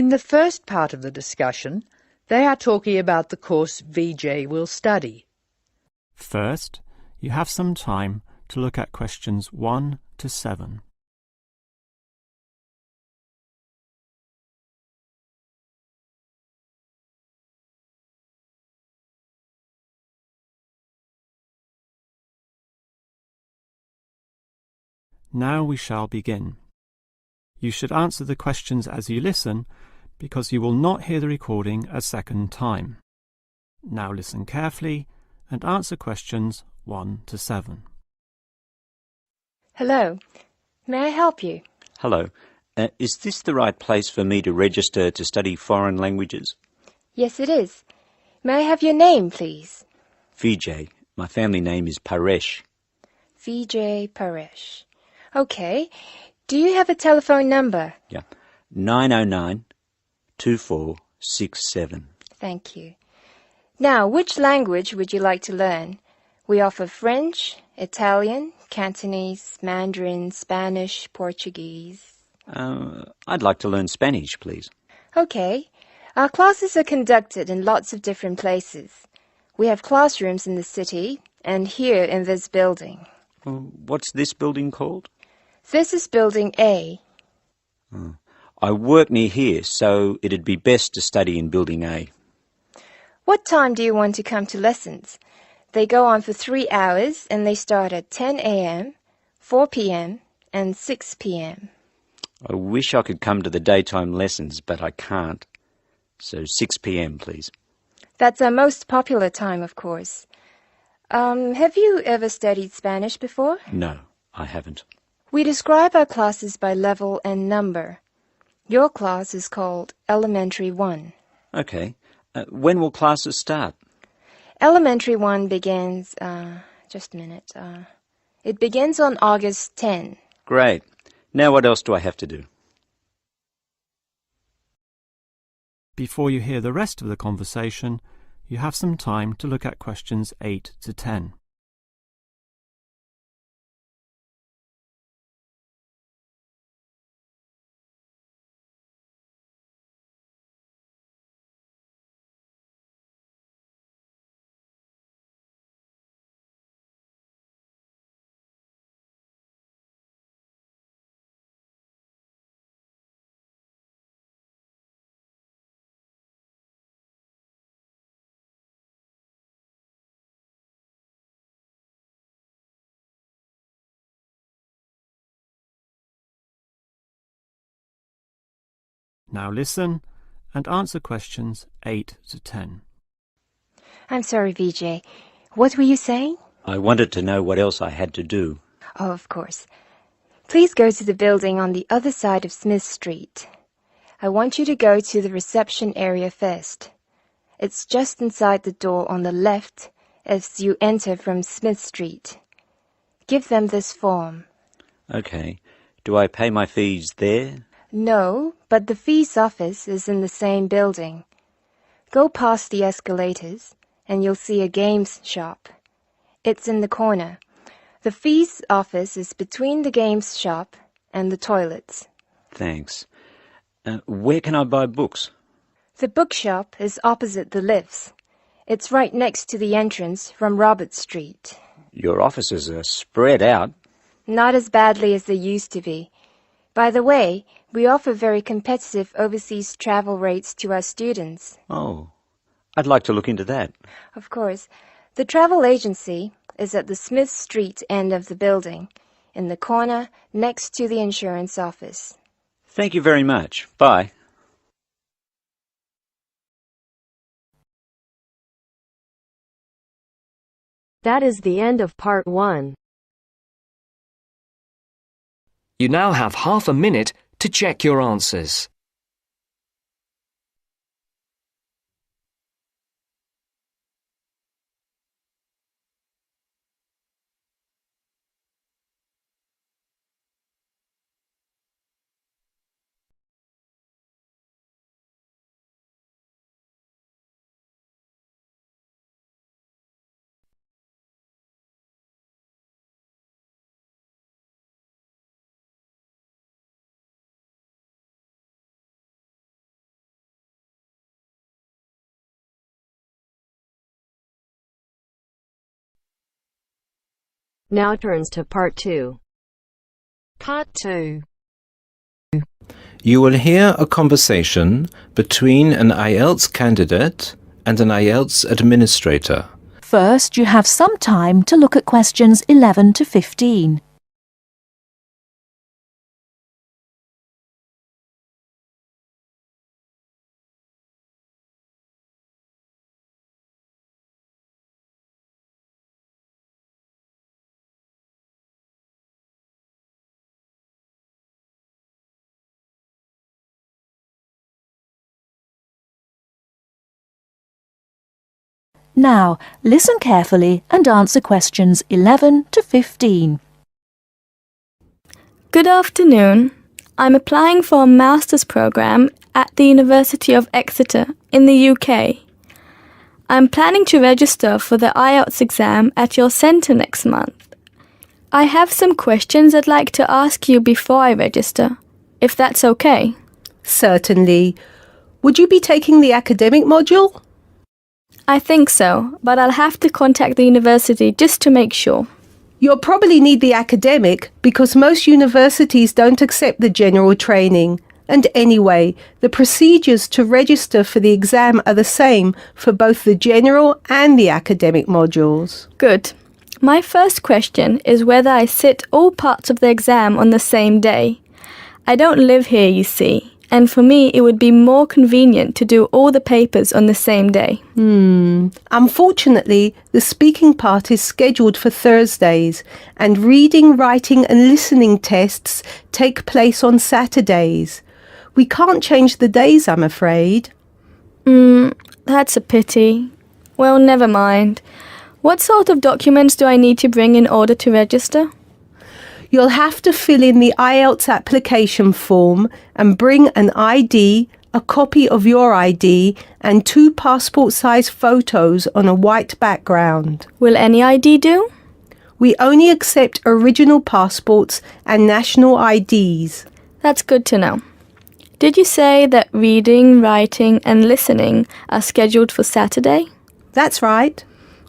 In the first part of the discussion, they are talking about the course VJ will study. First, you have some time to look at questions 1 to 7. Now we shall begin. You should answer the questions as you listen, because you will not hear the recording a second time. Now listen carefully and answer questions 1 to 7. Hello. May I help you? Hello. Is this the right place for me to register to study foreign languages? Yes, it is. May I have your name, please? Vijay. My family name is Paresh. Vijay Paresh. Okay. Do you have a telephone number? Yeah. 909-2467. Thank you. Now, which language would you like to learn? We offer French, Italian, Cantonese, Mandarin, Spanish, Portuguese. I'd like to learn Spanish, please. Okay. Our classes are conducted in lots of different places. We have classrooms in the city and here in this building. What's this building called? This is Building A. I work near here, so it'd be best to study in Building A. What time do you want to come to lessons? They go on for 3 hours and they start at 10 a.m., 4 p.m. and 6 p.m. I wish I could come to the daytime lessons, but I can't. So 6 p.m, please. That's our most popular time, of course. Have you ever studied Spanish before? No, I haven't. We describe our classes by level and number. Your class is called Elementary 1. Okay. When will classes start? Elementary 1 begins, just a minute. It begins on August 10. Great. Now what else do I have to do? Before you hear the rest of the conversation, you have some time to look at questions 8 to 10. Now listen and answer questions 8 to 10. I'm sorry, Vijay. What were you saying? I wanted to know what else I had to do. Oh, of course. Please go to the building on the other side of Smith Street. I want you to go to the reception area first. It's just inside the door on the left as you enter from Smith Street. Give them this form. Okay. Do I pay my fees there? No, but the fees office is in the same building. Go past the escalators and you'll see a games shop. It's in the corner. The fees office is between the games shop and the toilets. Thanks. Where can I buy books? The bookshop is opposite the lifts. It's right next to the entrance from Robert Street. Your offices are spread out. Not as badly as they used to be. By the way, we offer very competitive overseas travel rates to our students. Oh, I'd like to look into that. Of course. The travel agency is at the Smith Street end of the building, in the corner next to the insurance office. Thank you very much. Bye. That is the end of part 1. You now have half a minute to check your answers. Now turns to Part 2. Part 2. You will hear a conversation between an IELTS candidate and an IELTS administrator. First, you have some time to look at questions 11 to 15. Now, listen carefully and answer questions 11 to 15. Good afternoon. I'm applying for a master's program at the University of Exeter in the UK. I'm planning to register for the IELTS exam at your centre next month. I have some questions I'd like to ask you before I register, if that's okay. Certainly. Would you be taking the academic module? I think so, but I'll have to contact the university just to make sure. You'll probably need the academic because most universities don't accept the general training. And anyway, the procedures to register for the exam are the same for both the general and the academic modules. Good. My first question is whether I sit all parts of the exam on the same day. I don't live here, you see, and for me it would be more convenient to do all the papers on the same day. Unfortunately, the speaking part is scheduled for Thursdays, and reading, writing and listening tests take place on Saturdays. We can't change the days, I'm afraid. That's a pity. Well, never mind. What sort of documents do I need to bring in order to register? You'll have to fill in the IELTS application form and bring an ID, a copy of your ID, and 2 passport-size photos on a white background. Will any ID do? We only accept original passports and national IDs. That's good to know. Did you say that reading, writing and listening are scheduled for Saturday? That's right.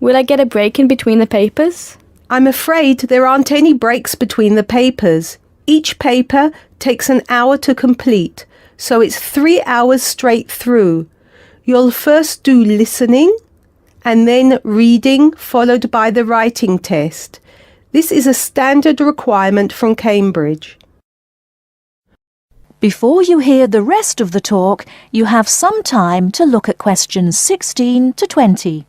Will I get a break in between the papers? I'm afraid there aren't any breaks between the papers. Each paper takes an hour to complete, so it's 3 hours straight through. You'll first do listening and then reading, followed by the writing test. This is a standard requirement from Cambridge. Before you hear the rest of the talk, you have some time to look at questions 16 to 20.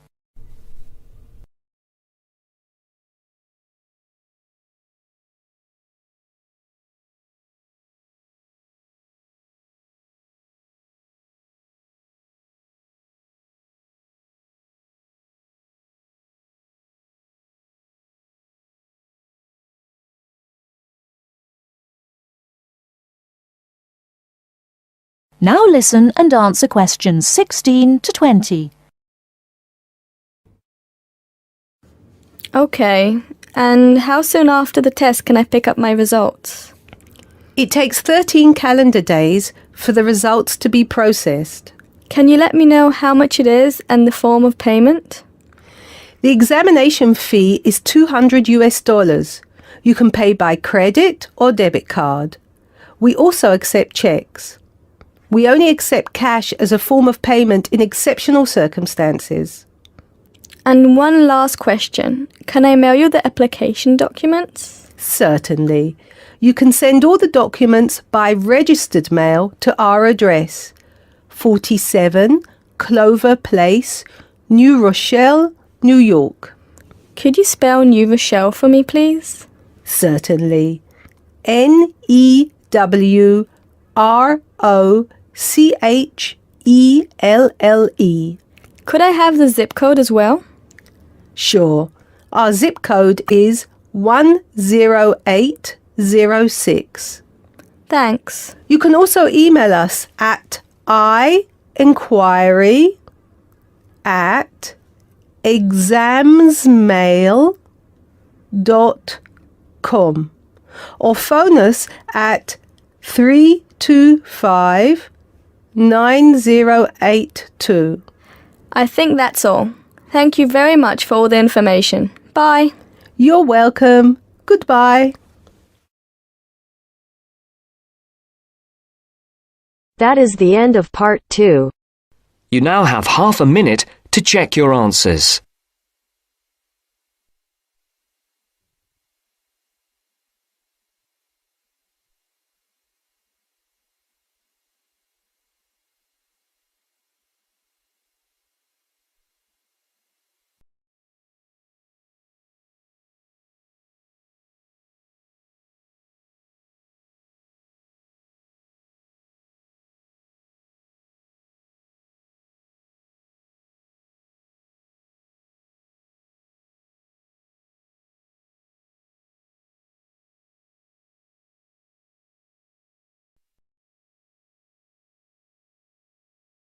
Now listen and answer questions 16 to 20. Okay, and how soon after the test can I pick up my results? It takes 13 calendar days for the results to be processed. Can you let me know how much it is and the form of payment? The examination fee is $200. You can pay by credit or debit card. We also accept checks. We only accept cash as a form of payment in exceptional circumstances. And one last question. Can I mail you the application documents? Certainly. You can send all the documents by registered mail to our address, 47 Clover Place, New Rochelle, New York. Could you spell New Rochelle for me, please? Certainly. Newrochle. Could I have the zip code as well? Sure. Our zip code is 10806. Thanks. You can also email us at inquiry@examsmail.com or phone us at 325-9082. I think that's all. Thank you very much for all the information. Bye. You're welcome. Goodbye. That is the end of part 2. You now have half a minute to check your answers.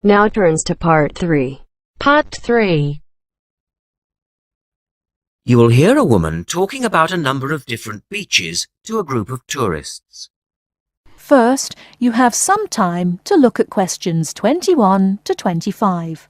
Now turns to part 3. Part 3. You will hear a woman talking about a number of different beaches to a group of tourists. First, you have some time to look at questions 21 to 25.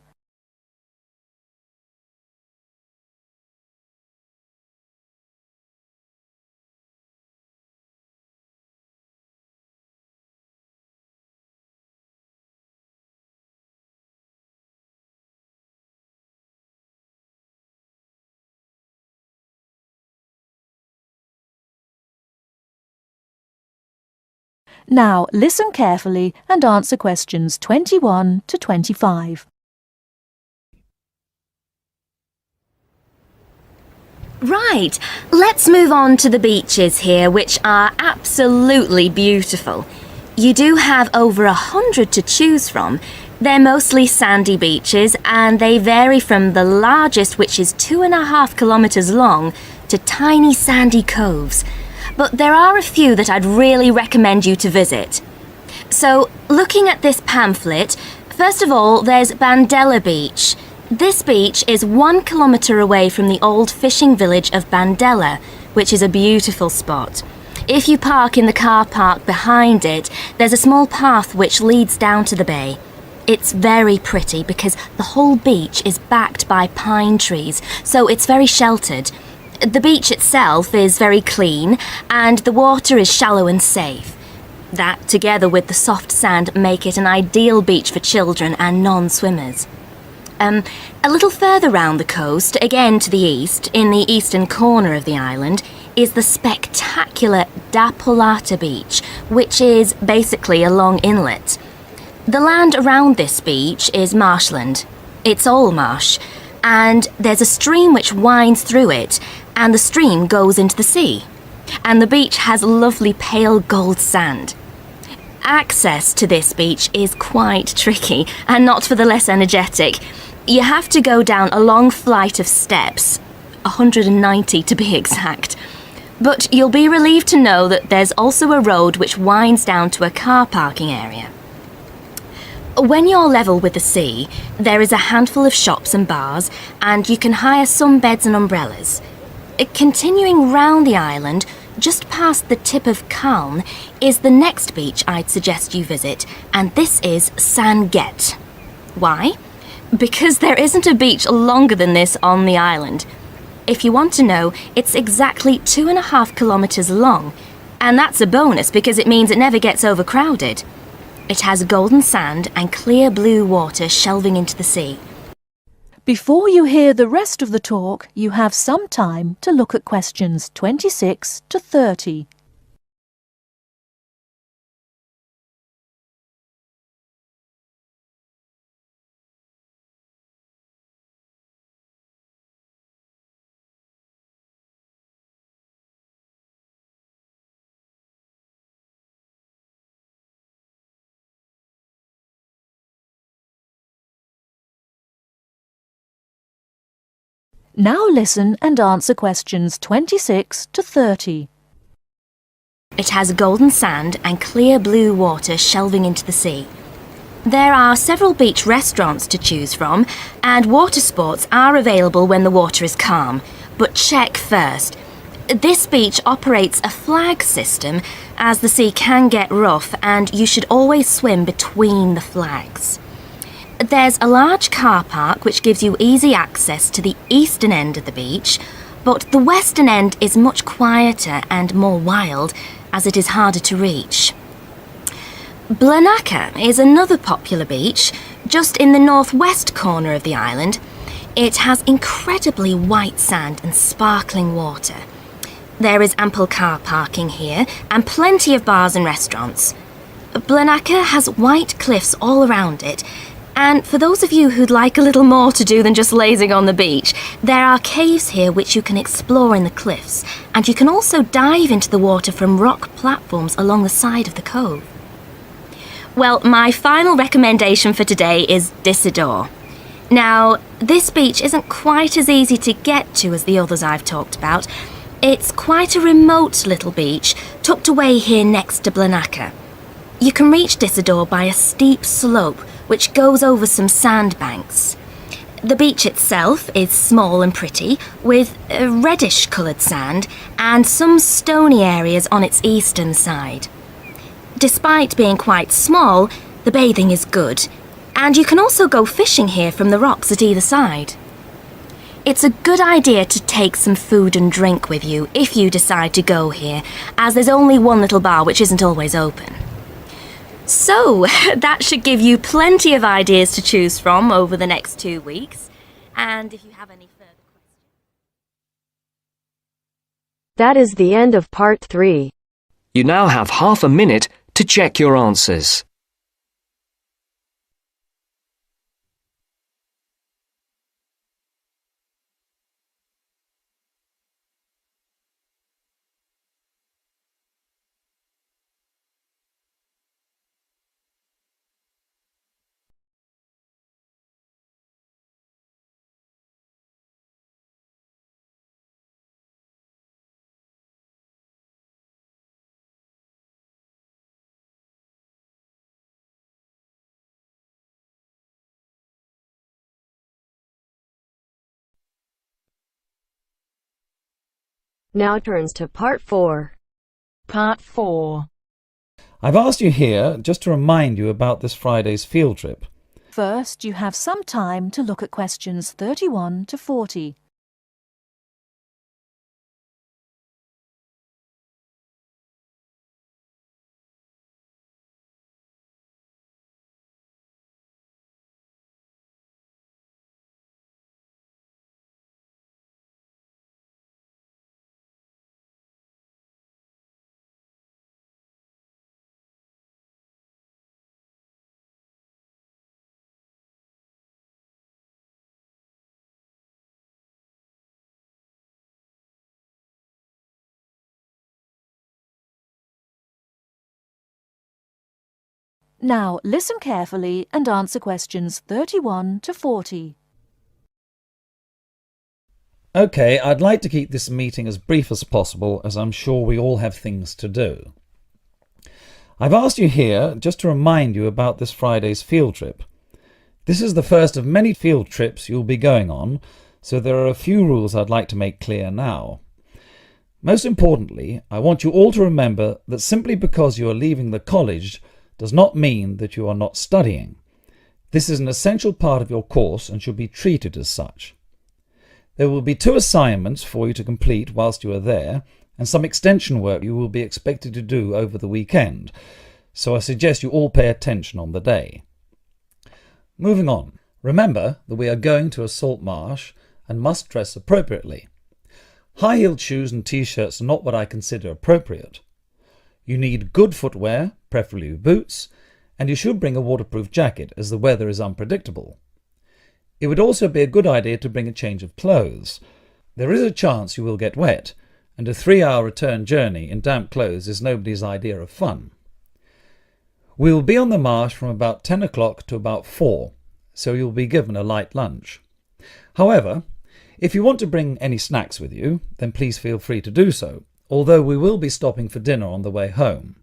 Now listen carefully and answer questions 21 to 25. Right, let's move on to the beaches here, which are absolutely beautiful. You do have over 100 to choose from. They're mostly sandy beaches and they vary from the largest, which is 2.5 kilometres long, to tiny sandy coves. But there are a few that I'd really recommend you to visit. So, looking at this pamphlet, first of all, there's Bandella Beach. This beach is 1 kilometre away from the old fishing village of Bandella, which is a beautiful spot. If you park in the car park behind it, there's a small path which leads down to the bay. It's very pretty because the whole beach is backed by pine trees, so it's very sheltered. The beach itself is very clean and the water is shallow and safe. That, together with the soft sand, make it an ideal beach for children and non-swimmers. A little further round the coast, again to the east, in the eastern corner of the island, is the spectacular Da Polata Beach, which is basically a long inlet. The land around this beach is marshland. It's all marsh, and there's a stream which winds through it, and the stream goes into the sea. And the beach has lovely pale gold sand. Access to this beach is quite tricky, and not for the less energetic. You have to go down a long flight of steps, 190 to be exact. But you'll be relieved to know that there's also a road which winds down to a car parking area. When you're level with the sea, there is a handful of shops and bars, and you can hire some beds and umbrellas. Continuing round the island, just past the tip of Calne, is the next beach I'd suggest you visit, and this is San Get. Why? Because there isn't a beach longer than this on the island. If you want to know, it's exactly 2.5 kilometres long, and that's a bonus because it means it never gets overcrowded. It has golden sand and clear blue water shelving into the sea. Before you hear the rest of the talk, you have some time to look at questions 26 to 30. Now listen and answer questions 26 to 30. It has golden sand and clear blue water shelving into the sea. There are several beach restaurants to choose from, and water sports are available when the water is calm. But check first. This beach operates a flag system, as the sea can get rough, and you should always swim between the flags. There's a large car park which gives you easy access to the eastern end of the beach, but the western end is much quieter and more wild, as it is harder to reach. Blanaka is another popular beach, just in the northwest corner of the island. It has incredibly white sand and sparkling water. There is ample car parking here and plenty of bars and restaurants. Blanaka has white cliffs all around it, and for those of you who'd like a little more to do than just lazing on the beach, there are caves here which you can explore in the cliffs, and you can also dive into the water from rock platforms along the side of the cove. Well, my final recommendation for today is Disador. Now, this beach isn't quite as easy to get to as the others I've talked about. It's quite a remote little beach, tucked away here next to Blanaka. You can reach Disador by a steep slope which goes over some sandbanks. The beach itself is small and pretty, with a reddish-coloured sand and some stony areas on its eastern side. Despite being quite small, the bathing is good, and you can also go fishing here from the rocks at either side. It's a good idea to take some food and drink with you if you decide to go here, as there's only one little bar which isn't always open. So, that should give you plenty of ideas to choose from over the next 2 weeks, and if you have any further questions... That is the end of part 3. You now have half a minute to check your answers. Now turns to part 4. Part 4. I've asked you here just to remind you about this Friday's field trip. First, you have some time to look at questions 31 to 40. Now listen carefully and answer questions 31 to 40. OK, I'd like to keep this meeting as brief as possible, as I'm sure we all have things to do. I've asked you here just to remind you about this Friday's field trip. This is the first of many field trips you'll be going on, so there are a few rules I'd like to make clear now. Most importantly, I want you all to remember that simply because you are leaving the college does not mean that you are not studying. This is an essential part of your course and should be treated as such. There will be 2 assignments for you to complete whilst you are there, and some extension work you will be expected to do over the weekend, so I suggest you all pay attention on the day. Moving on, remember that we are going to a salt marsh and must dress appropriately. High-heeled shoes and t-shirts are not what I consider appropriate. You need good footwear, preferably boots, and you should bring a waterproof jacket as the weather is unpredictable. It would also be a good idea to bring a change of clothes. There is a chance you will get wet, and a 3-hour return journey in damp clothes is nobody's idea of fun. We will be on the marsh from about 10 o'clock to about 4, so you'll be given a light lunch. However, if you want to bring any snacks with you, then please feel free to do so, although we will be stopping for dinner on the way home.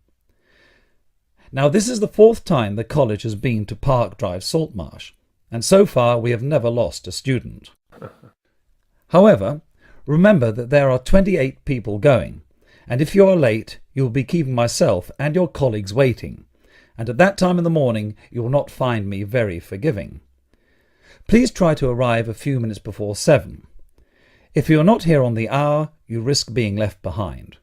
Now, this is the 4th time the college has been to Park Drive Saltmarsh, and so far we have never lost a student. However, remember that there are 28 people going, and if you are late, you will be keeping myself and your colleagues waiting, and at that time in the morning you will not find me very forgiving. Please try to arrive a few minutes before 7. If you are not here on the hour, you risk being left behind.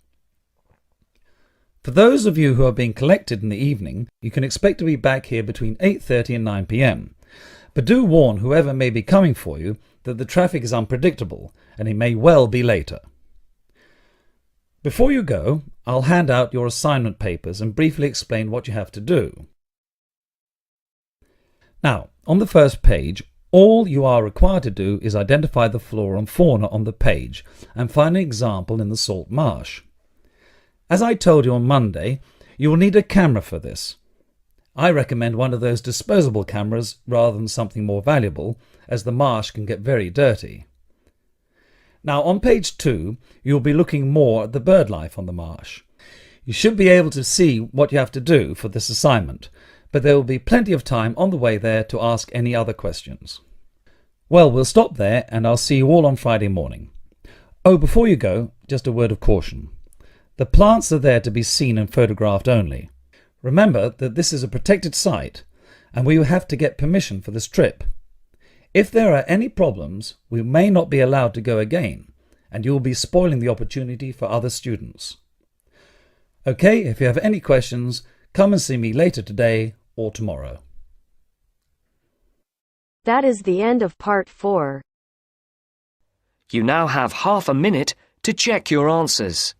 For those of you who are being collected in the evening, you can expect to be back here between 8:30 and 9 p.m. But do warn whoever may be coming for you that the traffic is unpredictable and it may well be later. Before you go, I'll hand out your assignment papers and briefly explain what you have to do. Now, on the first page, all you are required to do is identify the flora and fauna on the page and find an example in the salt marsh. As I told you on Monday, you will need a camera for this. I recommend one of those disposable cameras rather than something more valuable, as the marsh can get very dirty. Now on page 2, you'll be looking more at the bird life on the marsh. You should be able to see what you have to do for this assignment, but there will be plenty of time on the way there to ask any other questions. Well, we'll stop there and I'll see you all on Friday morning. Oh, before you go, just a word of caution. The plants are there to be seen and photographed only. Remember that this is a protected site and we will have to get permission for this trip. If there are any problems, we may not be allowed to go again, and you will be spoiling the opportunity for other students. Okay, if you have any questions, come and see me later today or tomorrow. That is the end of part 4. You now have half a minute to check your answers.